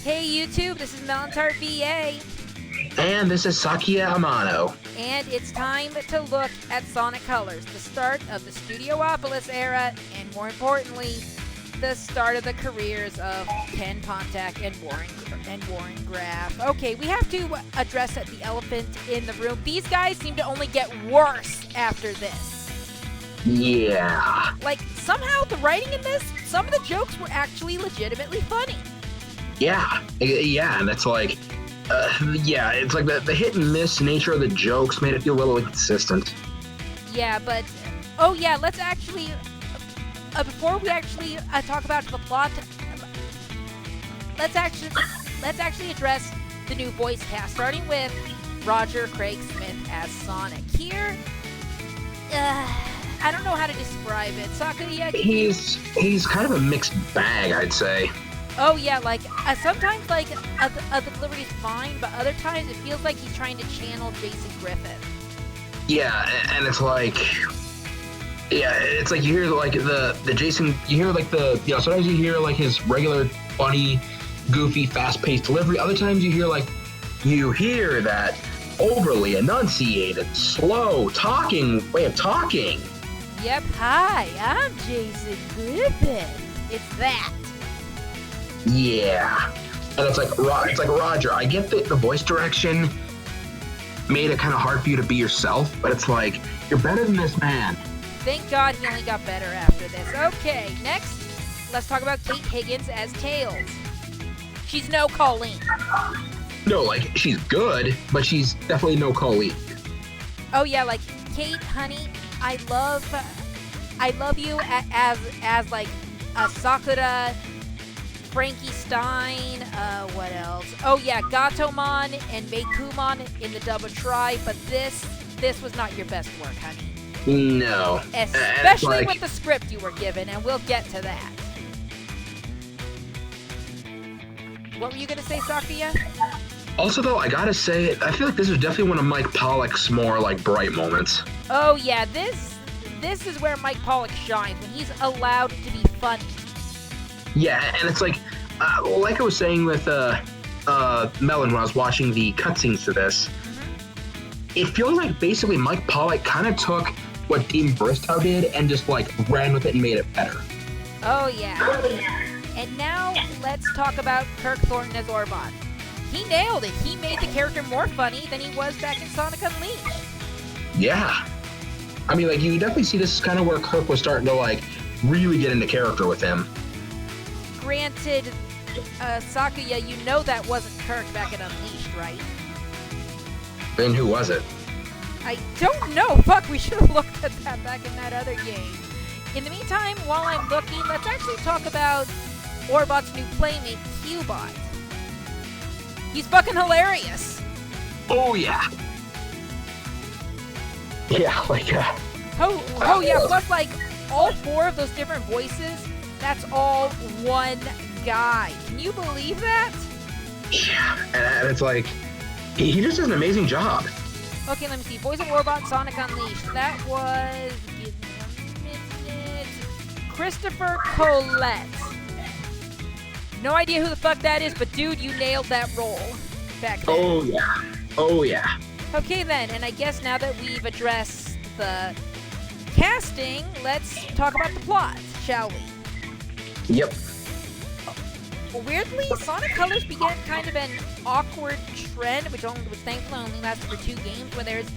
Hey YouTube, this is Melantar VA. And this is Sakia Amano. And it's time to look at Sonic Colors, the start of the Studiopolis Era, and more importantly, the start of the careers of Ken Pontac and Warren Graff. Okay, we have to address the elephant in the room. These guys seem to only get worse after this. Yeah. Like, somehow the writing in this, some of the jokes were actually legitimately funny. Yeah, and it's like, it's like the hit and miss nature of the jokes made it feel a little inconsistent. Yeah, but, let's actually, before we actually talk about the plot, let's actually address the new voice cast, starting with Roger Craig Smith as Sonic. Here, I don't know how to describe it. Sakuya, he's kind of a mixed bag, I'd say. Oh yeah, like sometimes the delivery is fine, but other times it feels like he's trying to channel Jason Griffith. Yeah, and it's like, it's like you hear like the Jason, you hear like sometimes you hear like his regular funny, goofy, fast-paced delivery. Other times you hear that overly enunciated, slow way of talking. Yep. Hi, I'm Jason Griffith. It's that. Yeah, and it's like Roger. I get the voice direction made it kind of hard for you to be yourself, but it's like you're better than this man. Thank God he only got better after this. Okay, next, let's talk about Kate Higgins as Tails. She's no Colleen. No, like she's good, but she's definitely no Colleen. Oh yeah, like Kate, honey, I love you as like a Sakura. Frankie Stein, what else? Oh yeah, Gatomon and Meikumon in the double try, but this was not your best work, honey. No. Especially with the script you were given, and we'll get to that. What were you gonna say, Sakia? Also though, I gotta say, I feel like this was definitely one of Mike Pollock's more like bright moments. Oh yeah, this is where Mike Pollock shines, when he's allowed to be funny. Yeah, and it's like I was saying with Melon when I was watching the cutscenes to this, it feels like basically Mike Pollock kind of took what Dean Bristow did and just like ran with it and made it better. Oh yeah. And now let's talk about Kirk Thornton as Orbot. He nailed it. He made the character more funny than he was back in Sonic Unleashed. Yeah. I mean, like you definitely see this is kind of where Kirk was starting to like really get into character with him. Granted, Sakuya, you know that wasn't Kirk back at Unleashed, right? Then who was it? I don't know. Fuck, we should have looked at that back in that other game. In the meantime, while I'm looking, let's actually talk about Orbot's new playmate, Cubot. He's fucking hilarious. Oh yeah. Yeah, like Oh yeah, plus like all four of those different voices, that's all one guy. Can you believe that? Yeah, and it's like, he just does an amazing job. Okay, let me see. Voice of Orbot, Sonic Unleashed. That was, give me a minute, Christopher Colette. No idea who the fuck that is, but dude, you nailed that role back then. Oh yeah. Okay then, and I guess now that we've addressed the casting, let's talk about the plot, shall we? Yep. Weirdly, Sonic Colors began kind of an awkward trend, which thankfully only lasted for 2 games, where there's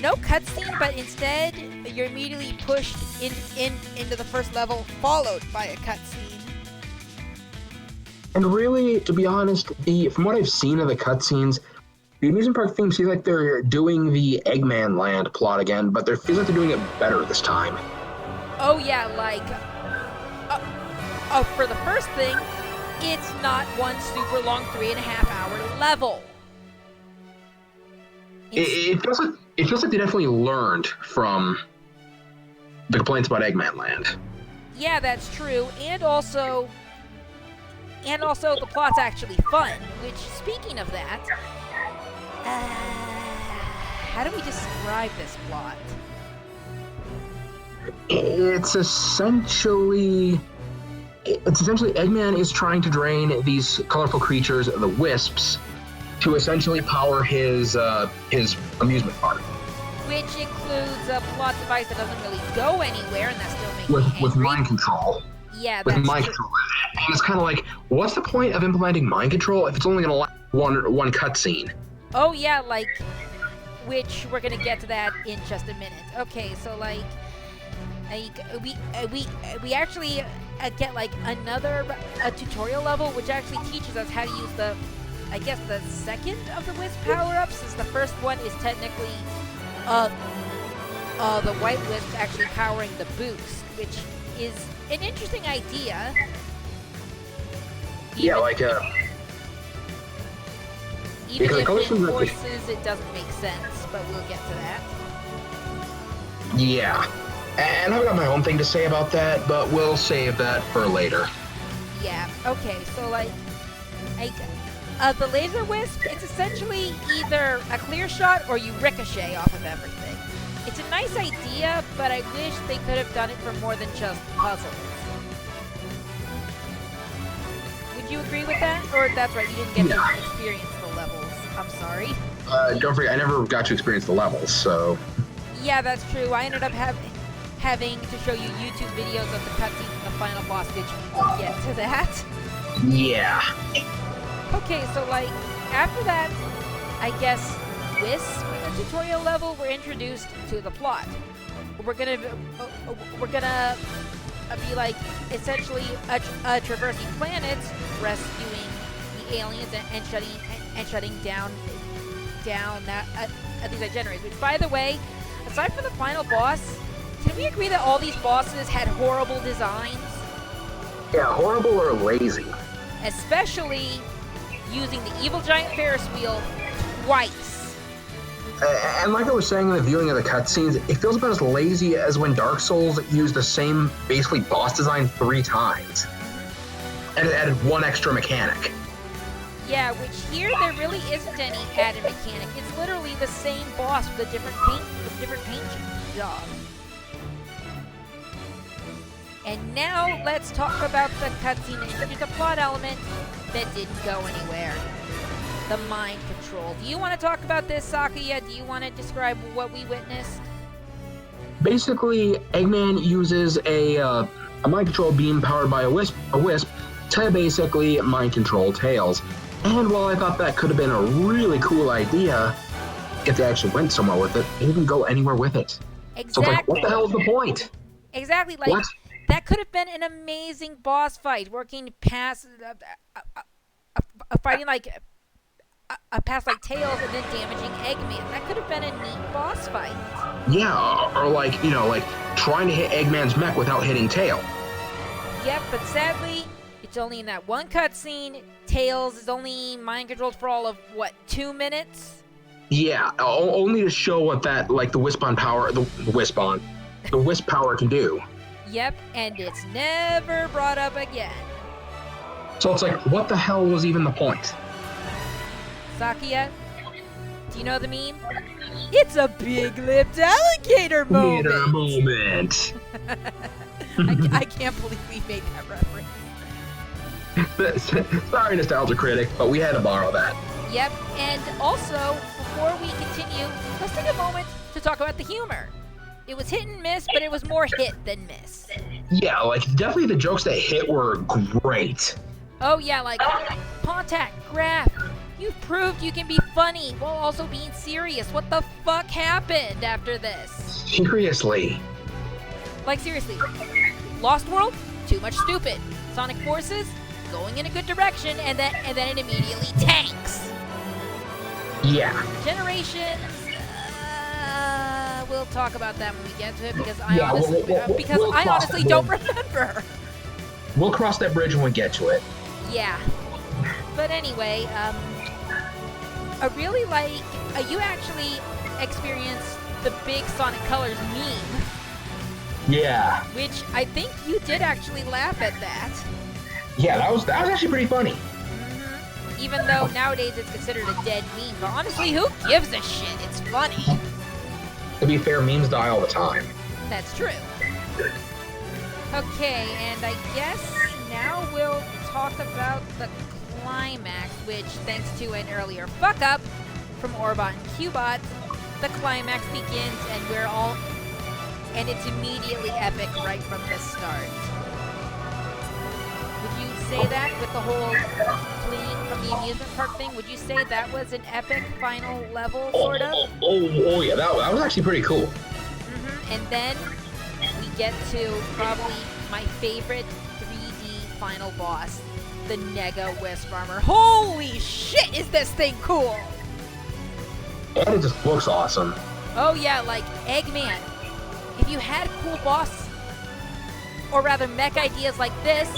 no cutscene, but instead you're immediately pushed into the first level, followed by a cutscene. And really, to be honest, from what I've seen of the cutscenes, the amusement park theme seems like they're doing the Eggman Land plot again, but it feels like they're doing it better this time. Oh yeah, like... for the first thing, it's not one super long 3.5-hour level. It feels like they definitely learned from the complaints about Eggman Land. Yeah, that's true, and also the plot's actually fun. Which, speaking of that, how do we describe this plot? It's essentially it's essentially Eggman is trying to drain these colorful creatures, the Wisps, to essentially power his amusement park. Which includes a plot device that doesn't really go anywhere, and that still makes me angry. With mind control. Yeah, with that's mind true. control. And it's kind of like, what's the point of implementing mind control if it's only going to last one cutscene? Oh yeah, like, which we're gonna get to that in just a minute. Okay, so like we actually get like another tutorial level, which actually teaches us how to use the, I guess, the second of the Wisp power-ups, since the first one is technically the White Wisp actually powering the boost, which is an interesting idea. Yeah, like even because if colors in are- forces it doesn't make sense, but we'll get to that. Yeah. And I've got my own thing to say about that, but we'll save that for later. Yeah, okay, so like the laser wisp, it's essentially either a clear shot or you ricochet off of everything. It's a nice idea, but I wish they could have done it for more than just puzzles. Would you agree with that? Or that's right, you didn't get to experience the levels. I'm sorry. Don't forget, I never got to experience the levels, so... Yeah, that's true. I ended up having to show you YouTube videos of the cutscenes and the final boss, which we'll get to that. Yeah. Okay, so like, after that, I guess Wisp in the tutorial level, we're introduced to the plot. We're gonna be like, essentially traversing planets, rescuing the aliens and shutting down these itineraries. Which, by the way, aside from the final boss, can we agree that all these bosses had horrible designs? Yeah, horrible or lazy. Especially using the evil giant Ferris wheel twice. And like I was saying in the viewing of the cutscenes, it feels about as lazy as when Dark Souls used the same, basically, boss design 3 times. And it added one extra mechanic. Yeah, which here there really isn't any added mechanic. It's literally the same boss with a different paint job. And now let's talk about the cutscene that introduced a plot element that didn't go anywhere. The mind control. Do you want to talk about this, Sakuya? Do you want to describe what we witnessed? Basically, Eggman uses a mind control beam powered by a wisp to basically mind control Tails. And while I thought that could have been a really cool idea, if they actually went somewhere with it, they didn't go anywhere with it. Exactly. So it's like, what the hell is the point? Exactly. Like, what? That could have been an amazing boss fight, working past fighting like past like Tails and then damaging Eggman. That could have been a neat boss fight. Yeah, or like, you know, like trying to hit Eggman's mech without hitting Tail. Yep, but sadly, it's only in that one cutscene. Tails is only mind controlled for all of, what, 2 minutes? Yeah, only to show what that, like, the Wisp power can do. Yep, and it's never brought up again. So it's like, what the hell was even the point? Sakuya, do you know the meme? It's a big-lipped alligator moment! I can't believe we made that reference. Sorry, Nostalgia Critic, but we had to borrow that. Yep, and also, before we continue, let's take a moment to talk about the humor. It was hit and miss, but it was more hit than miss. Yeah, like, definitely the jokes that hit were great. Oh yeah, like, Pontac, Graff, you've proved you can be funny while also being serious. What the fuck happened after this? Seriously. Like, seriously. Lost World? Too much stupid. Sonic Forces? Going in a good direction, and then it immediately tanks. Yeah. Generations? We'll talk about that when we get to it, because I honestly don't remember. We'll cross that bridge when we get to it. Yeah. But anyway, I really like, you actually experienced the big Sonic Colors meme. Yeah. Which I think you did actually laugh at that. Yeah, that was actually pretty funny. Mm-hmm. Even though nowadays it's considered a dead meme, but honestly, who gives a shit? It's funny. To be fair, memes die all the time. That's true. Okay, and I guess now now we'll talk about the climax, which, thanks to an earlier fuck-up from Orbot and Qbot, the climax begins, and it's immediately epic right from the start. Would you say that with the whole fleeing from the amusement park thing? Would you say that was an epic final level, sort of? Oh yeah, that was actually pretty cool. And then we get to probably my favorite 3D final boss, the Nega Wisp Armor. Holy shit, is this thing cool! And it just looks awesome. Oh yeah, like Eggman. If you had cool boss, or rather mech ideas like this,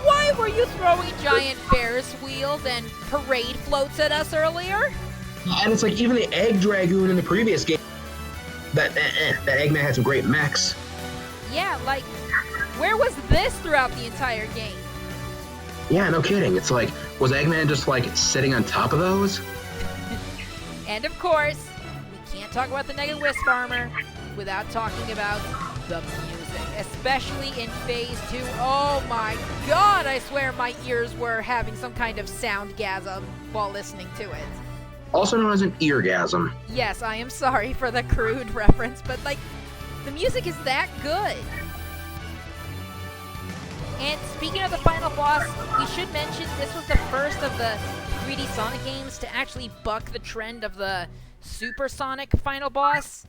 why were you throwing giant Ferris wheels and parade floats at us earlier? And it's like even the Egg Dragoon in the previous game, that Eggman had some great mechs. Yeah, like, where was this throughout the entire game? Yeah, no kidding. It's like, was Eggman just like sitting on top of those? And of course, we can't talk about the Nega Wisp Armor without talking about the music, especially in Phase 2. Oh my god, I swear my ears were having some kind of soundgasm while listening to it. Also known as an eargasm. Yes, I am sorry for the crude reference, but like, the music is that good. And speaking of the final boss, we should mention this was the first of the 3D Sonic games to actually buck the trend of the Supersonic final boss.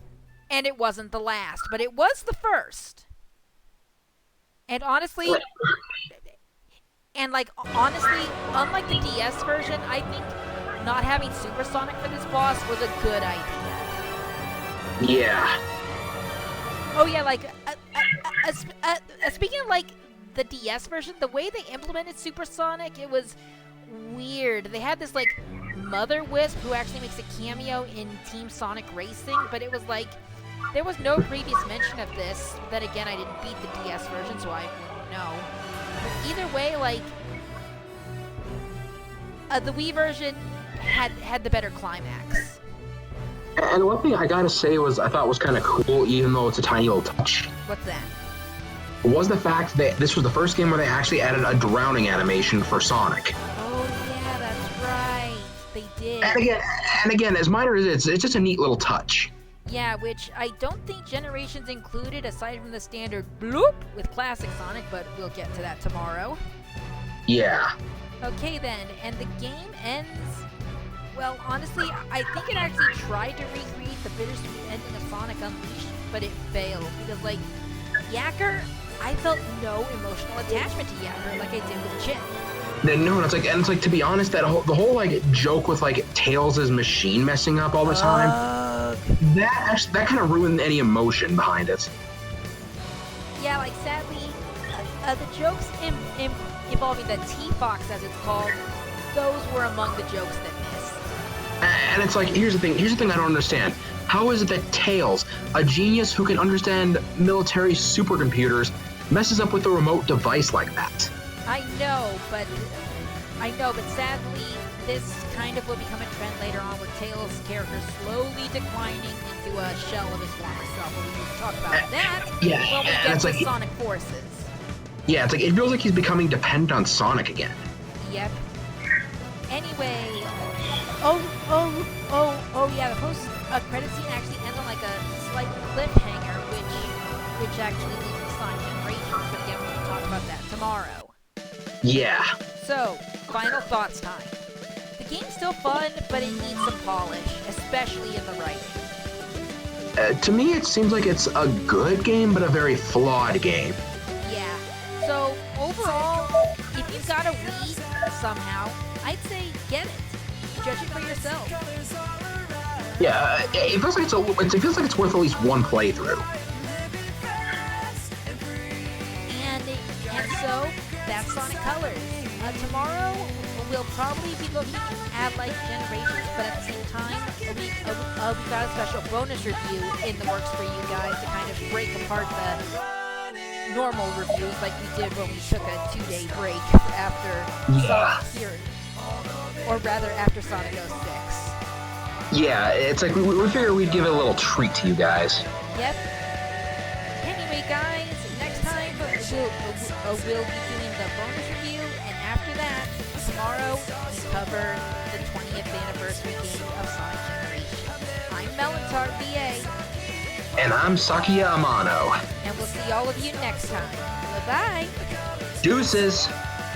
And it wasn't the last, but it was the first. And honestly, unlike the DS version, I think not having Supersonic for this boss was a good idea. Yeah. Oh yeah, like, speaking of like the DS version, the way they implemented Supersonic, it was weird. They had this like Mother Wisp who actually makes a cameo in Team Sonic Racing, but it was like, there was no previous mention of this. Then again, I didn't beat the DS version, so I wouldn't know. But either way, like, the Wii version had the better climax. And one thing I gotta say I thought was kind of cool, even though it's a tiny little touch, What's that? was the fact that this was the first game where they actually added a drowning animation for Sonic. Oh yeah, that's right. They did. And again, as minor as it's just a neat little touch. Yeah, which I don't think Generations included aside from the standard bloop with Classic Sonic, but we'll get to that tomorrow. Yeah. Okay then, and the game ends... Well, honestly, I think it actually tried to recreate the bittersweet ending of Sonic Unleashed, but it failed, because, like, Yacker, I felt no emotional attachment to Yacker like I did with Chip. No, and it's like to be honest, the whole like joke with like Tails' machine messing up all the time, that kind of ruined any emotion behind it. Yeah, like sadly, the jokes involving the T-Fox, as it's called, those were among the jokes that missed. And it's like, here's the thing I don't understand. How is it that Tails, a genius who can understand military supercomputers, messes up with a remote device like that? I know, but sadly, this kind of will become a trend later on with Tails' character slowly declining into a shell of his former self. We'll talk about that when we get to Sonic Forces. Yeah, it's like, it feels like he's becoming dependent on Sonic again. Yep. Anyway, yeah, the post-credit scene actually ends on like a slight cliffhanger, which actually leads to Sonic Generations, but again, we'll talk about that tomorrow. Yeah. So, final thoughts time. The game's still fun, but it needs some polish, especially in the writing. To me, it seems like it's a good game, but a very flawed game. Yeah. So, overall, if you've got a Wii somehow, I'd say get it. Judge it for yourself. Yeah, it feels like it's worth at least one playthrough. And so, that's Sonic Colors. Tomorrow, we'll probably be looking at like Generations, but at the same time, we've got a special bonus review in the works for you guys to kind of break apart the normal reviews like we did when we took a 2-day break after Sonic here, or rather after Sonic 06. Yeah, it's like we figured we'd give it a little treat to you guys. Yep. Anyway, guys, next time we'll be doing the bonus review, and after that, tomorrow, we cover the 20th anniversary game of Sonic Generations. I'm Melantar VA. And I'm Sakia Amano. And we'll see all of you next time. Bye-bye. Deuces.